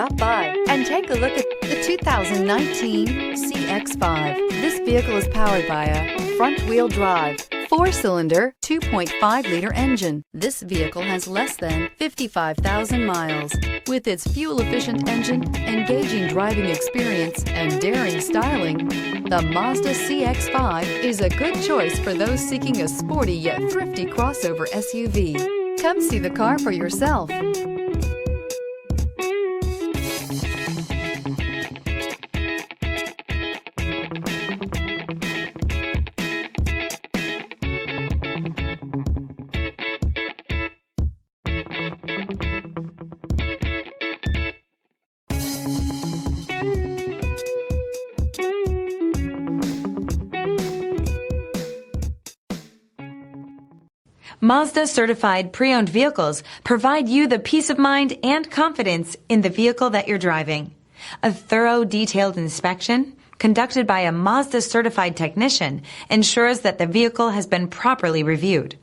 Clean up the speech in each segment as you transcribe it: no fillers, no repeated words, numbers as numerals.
Stop by and take a look at the 2019 CX-5. This vehicle is powered by a front-wheel drive, 4-cylinder, 2.5-liter engine. This vehicle has less than 55,000 miles. With its fuel-efficient engine, engaging driving experience, and daring styling, the Mazda CX-5 is a good choice for those seeking a sporty yet thrifty crossover SUV. Come see the car for yourself. Mazda certified pre-owned vehicles provide you the peace of mind and confidence in the vehicle that you're driving. A thorough, detailed inspection conducted by a Mazda certified technician ensures that the vehicle has been properly reviewed.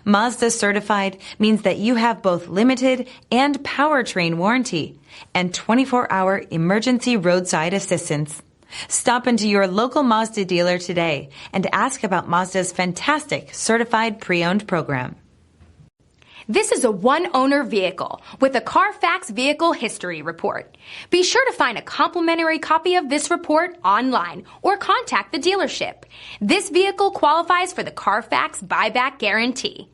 Mazda certified means that you have both limited and powertrain warranty and 24-hour emergency roadside assistance. Stop into your local Mazda dealer today and ask about Mazda's fantastic certified pre-owned program. This is a one-owner vehicle with a Carfax Vehicle History Report. Be sure to find a complimentary copy of this report online or contact the dealership. This vehicle qualifies for the Carfax Buyback Guarantee.